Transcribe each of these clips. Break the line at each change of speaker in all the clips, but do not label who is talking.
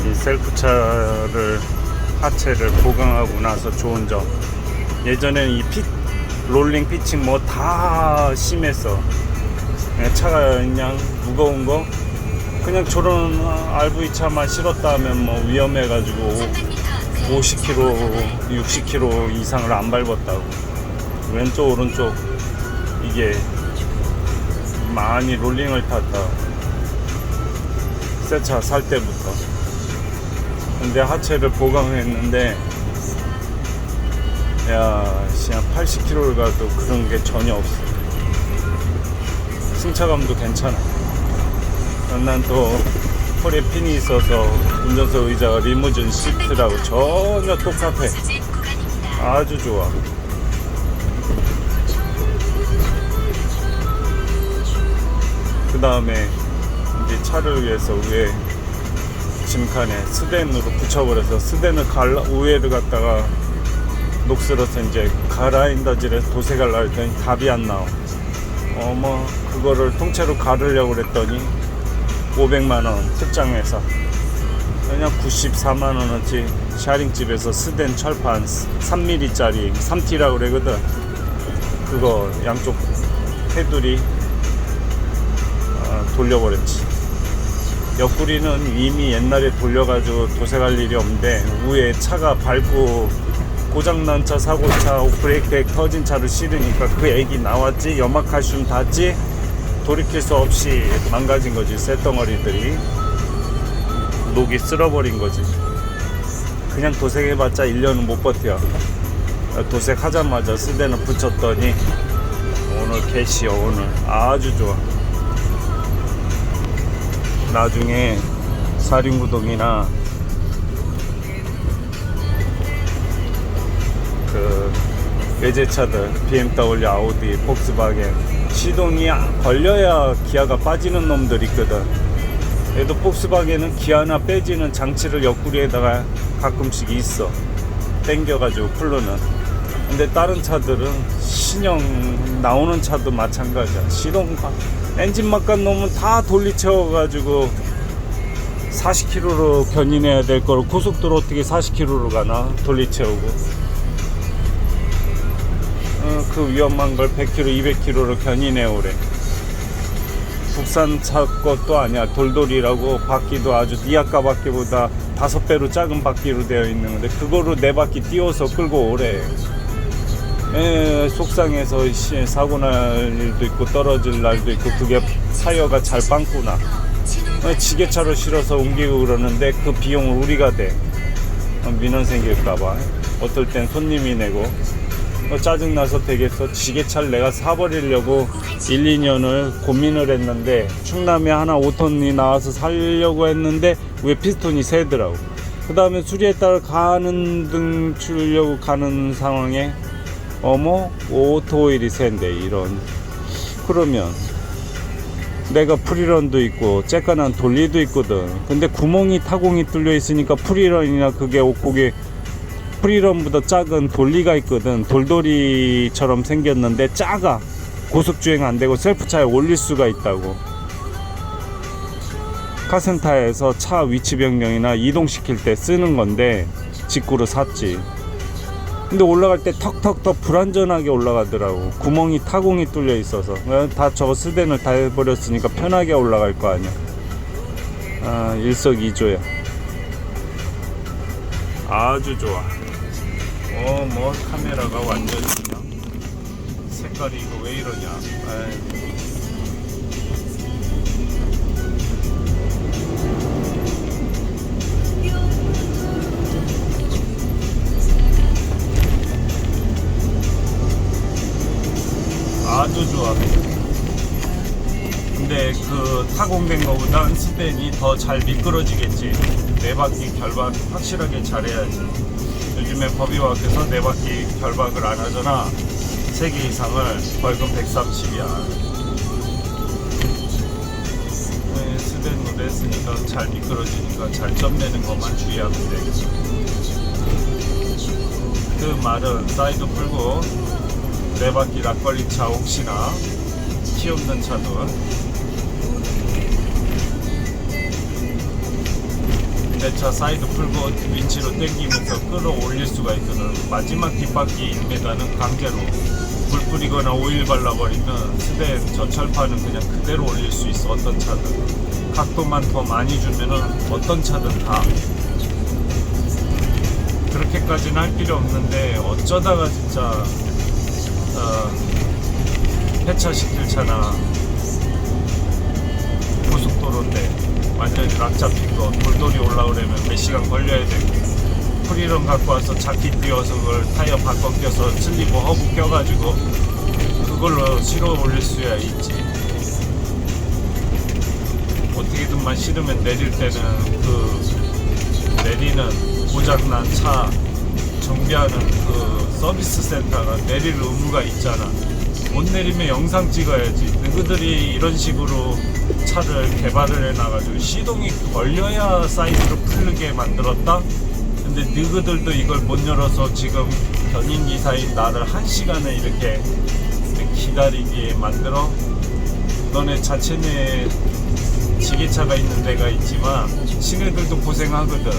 이 셀프차를 하체를 보강하고 나서 좋은 점, 예전에는 이 롤링 피칭 뭐 다 심했어. 차가 그냥 무거운 거 그냥 저런 RV 차만 실었다 하면 뭐 위험해가지고 50km 60km 이상을 안 밟았다고. 왼쪽 오른쪽 이게 많이 롤링을 탔다, 새 차 살 때부터. 근데 하체를 보강했는데 야, 그냥 80km를 가도 그런 게 전혀 없어. 승차감도 괜찮아. 난 또 폴에 핀이 있어서 운전석 의자가 리무진 시트라고 전혀 똑같아. 아주 좋아. 그 다음에 이제 차를 위해서 위에 짐칸에 스덴으로 붙여버려서 스덴을 우회를 갖다가 녹슬어서 이제 가라인더질에 도색하려고 했더니 답이 안 나와. 그거를 통째로 가르려고 그랬더니 500만원 특장회사, 그냥 94만원어치 샤링집에서 스덴 철판 3mm짜리 3T라고 그러거든. 그거 양쪽 테두리 돌려버렸지. 옆구리는 이미 옛날에 돌려가지고 도색할 일이 없는데 위에 차가 밟고 고장난 차, 사고차, 브레이크 터진 차를 실으니까 그 액이 나왔지. 염화칼슘 닿지. 돌이킬 수 없이 망가진 거지. 쇳덩어리들이 녹이 쓸어버린 거지. 그냥 도색해봤자 1년은 못 버텨. 도색하자마자 스덴을 붙였더니 오늘 개시여. 오늘 아주 좋아. 나중에 사륜구동이나 그 외제차들 BMW, 아우디, 폭스바겐 시동이 걸려야 기아가 빠지는 놈들 있거든. 얘도 폭스바겐은 기아나 빼지는 장치를 옆구리에다가 가끔씩 있어. 땡겨가지고 풀르는. 근데 다른 차들은 신형 나오는 차도 마찬가지야. 시동 엔진 막간 놈은 다 돌리채워가지고 40km로 견인해야 될 거를 고속도로 어떻게 40km로 가나 돌리채우고. 그 위험한 걸 100km 200km로 견인해 오래. 국산차 것도 아니야. 돌돌이라고 바퀴도 아주 니아까 바퀴보다 5배로 작은 바퀴로 되어 있는 건데 그거로 4바퀴 띄워서 끌고 오래. 속상해서 사고 날 일도 있고 떨어질 날도 있고. 그게 타이어가 잘 빵꾸나. 지게차로 실어서 옮기고 그러는데 그 비용을 우리가 대. 민원 생길까봐. 어떨 땐 손님이 내고. 짜증나서 되겠어. 지게차를 내가 사버리려고 1, 2년을 고민을 했는데 충남에 하나 5톤이 나와서 살려고 했는데 왜 피스톤이 새더라고. 그 다음에 수리에 따라 가는 등 주려고 가는 상황에 오토오일이 샌대. 이런. 그러면 내가 프리런도 있고 쬐깐한 돌리도 있거든. 근데 구멍이 타공이 뚫려 있으니까 프리런이나 그게 프리런보다 작은 돌리가 있거든. 돌돌이처럼 생겼는데 작아. 고속주행 안 되고 셀프차에 올릴 수가 있다고. 카센터에서 차 위치 변경이나 이동시킬 때 쓰는 건데 직구로 샀지. 근데 올라갈 때 턱턱턱 불안전하게 올라가더라고. 구멍이 타공이 뚫려 있어서. 다 저거 스덴을 다 해버렸으니까 편하게 올라갈 거 아니야. 일석이조야. 아주 좋아. 카메라가 완전히 그냥 색깔이 이거 왜 이러냐. 아주 좋아. 근데 그 타공된 거보단 스텐이 더 잘 미끄러지겠지. 4바퀴 결박 확실하게 잘해야지. 요즘에 법이 바뀌어서 4바퀴 결박을 안 하잖아. 3개 이상을 벌금 130이야. 스텐으로 했으니까 잘 미끄러지니까 잘 점내는 것만 주의하면 되겠어. 그 말은 사이드 풀고 4바퀴 락걸린 차 혹시나 키 없는 차도 내 차 사이드 풀고 윈치로 당기면서 끌어올릴 수가 있거든. 마지막 뒷바퀴 1m는 강제로 물 뿌리거나 오일 발라버리면 스대 전철판은 그냥 그대로 올릴 수 있어. 어떤 차든 각도만 더 많이 주면은 어떤 차든 다. 그렇게까지는 할 필요 없는데 어쩌다가 진짜 폐차시킬 차나 고속도로인데 완전히 락 잡힌 거 돌돌이 올라오려면 몇 시간 걸려야 되고, 프리런 갖고 와서 자퀴 띄워서 그걸 타이어 바꿔 껴서 슬리브 허브 껴가지고 그걸로 실어 올릴 수야 있지. 어떻게든만 실으면 내릴 때는 그 내리는 고장난 차 정비하는 그 서비스 센터가 내릴 의무가 있잖아. 못 내리면 영상 찍어야지. 누구들이 이런 식으로 차를 개발을 해놔가지고 시동이 걸려야 사이드로 풀게 만들었다? 근데 너희들도 이걸 못 열어서 지금 견인기사인 나를 1시간을 이렇게 기다리게 만들어? 너네 자체내 지게차가 있는 데가 있지만 지네들도 고생하거든.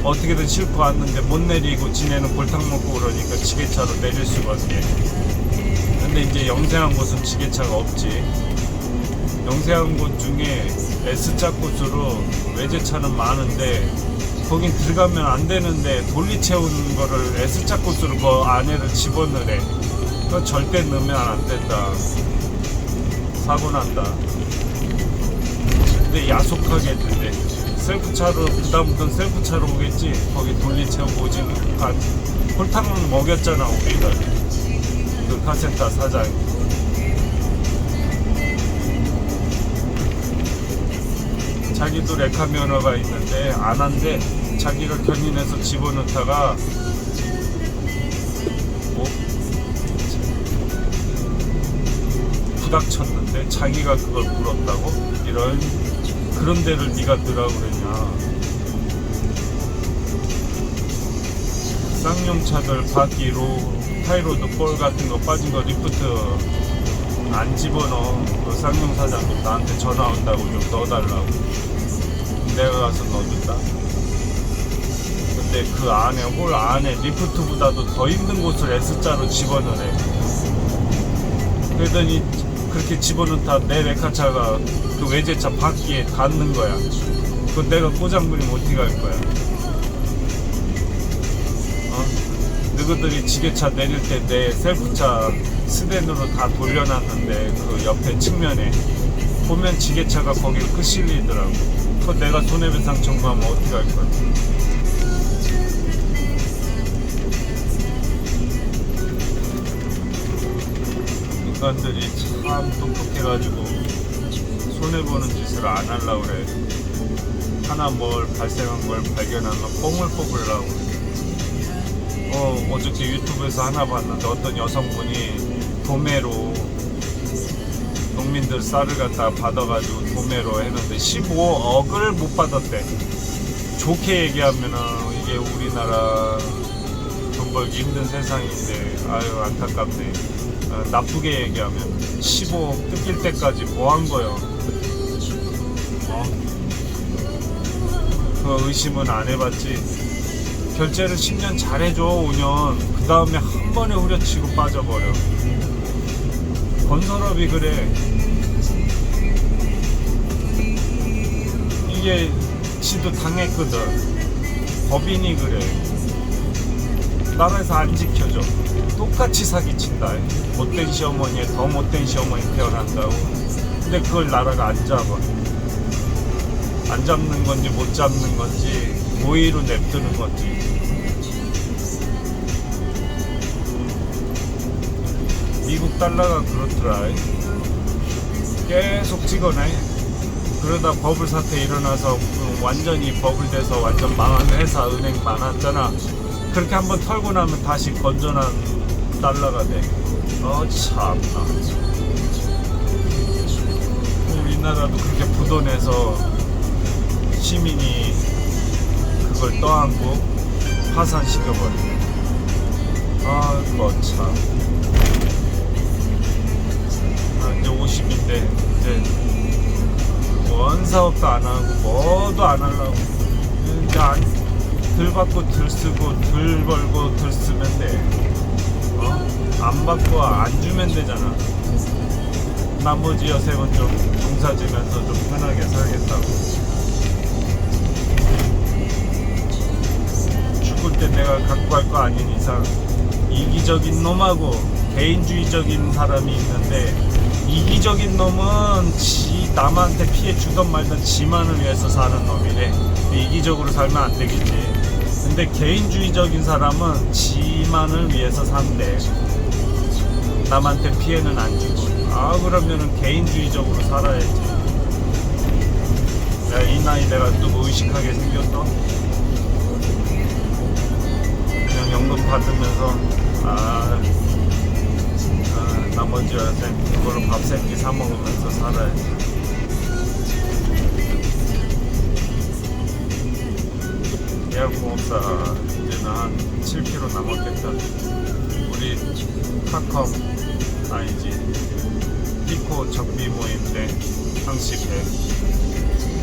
어떻게든 싣고 왔는데 못 내리고 지네는 골탕 먹고 그러니까 지게차로 내릴 수가 없게. 근데 이제 영세한 곳은 지게차가 없지. 영세한 곳 중에 S자 코스로 외제차는 많은데 거긴 들어가면 안 되는데 돌리 채우는 거를 S자 코스로 그 안에를 집어넣으래. 그거 절대 넣으면 안 된다. 사고 난다. 근데 야속하게 했는데 셀프차로 그다음부터는 셀프차로 오겠지. 거기 돌리 채우고 오지는 홀탕 먹였잖아 우리가. 그 카센터 사장이. 자기도 레카 면허가 있는데 안 한대. 자기가 견인해서 집어넣다가 부닥쳤는데 자기가 그걸 물었다고? 이런 그런 데를 네가 넣으라고 그랬냐. 쌍용차들 바퀴로 타이로드 볼 같은 거 빠진 거 리프트 안 집어넣어. 그 쌍용 사장님 나한테 전화 온다고 좀 넣어달라고. 내가 가서 넣어준다. 근데 그 안에 홀 안에 리프트보다도 더 힘든 곳을 S자로 집어넣으래. 그러더니 그렇게 집어넣다 내 레카차가 그 외제차 바퀴에 닿는 거야. 그거 내가 고장부리면 어떻게 할 거야? 너희들이 지게차 내릴 때 내 셀프차 스댄으로 다 돌려놨는데 그 옆에 측면에 보면 지게차가 거기를 끄실리더라고. 그거 내가 손해배상 청구하면 어떻게 할 거야? 인간들이 참 똑똑해가지고 손해보는 짓을 안 하려고 그래. 하나 뭘 발생한 걸 발견하면 뽕을 뽑으려고 그래. 어저께 유튜브에서 하나 봤는데 어떤 여성분이 도매로 농민들 쌀을 갖다 받아가지고 도매로 했는데 15억을 못 받았대. 좋게 얘기하면은 이게 우리나라 돈 벌기 힘든 세상인데 아유 안타깝네. 나쁘게 얘기하면 15억 뜯길 때까지 뭐 한 거요? 그 의심은 안 해봤지. 결제를 10년 잘해줘. 5년 그 다음에 한 번에 후려치고 빠져버려. 건설업이 그래. 이게 지도 당했거든. 법인이 그래. 나라에서 안 지켜줘. 똑같이 사기친다. 못된 시어머니에 더 못된 시어머니 태어난다고. 근데 그걸 나라가 안 잡아. 안 잡는 건지 못 잡는 건지 고의로 냅두는 건지. 미국 달러가 그렇더라. 계속 찍어내. 그러다 버블 사태 일어나서 완전히 버블 돼서 완전 망한 회사 은행 많았잖아. 그렇게 한번 털고 나면 다시 건전한 달러가 돼. 참나. 우리나라도 그렇게 부도내서 시민이 그걸 떠안고 파산시켜버리네. 참. 이제 50인데 이제 원 사업도 안 하고 뭐도 안 하려고 받고 들 쓰고 들 벌고 들 쓰면 돼. 안 받고 안 주면 되잖아. 나머지 여색은 좀 농사 지면서 좀 편하게 살겠다고. 죽을 때 내가 갖고 갈 거 아닌 이상 이기적인 놈하고 개인주의적인 사람이 있는데, 이기적인 놈은 남한테 피해 주던 말던 지만을 위해서 사는 놈이래. 이기적으로 살면 안 되겠지. 근데 개인주의적인 사람은 지만을 위해서 산대. 남한테 피해는 안 주고. 그러면은 개인주의적으로 살아야지. 내가 이 나이 내가 또 의식하게 생겼어? 그냥 연금 받으면서 나머지 여생 그걸로 밥 3끼 사 먹으면서 살아야지. 예약공업사 이제는 한 7km 남았겠다. 우리 카컴 아니지 피코 정비 모임 때 항시 100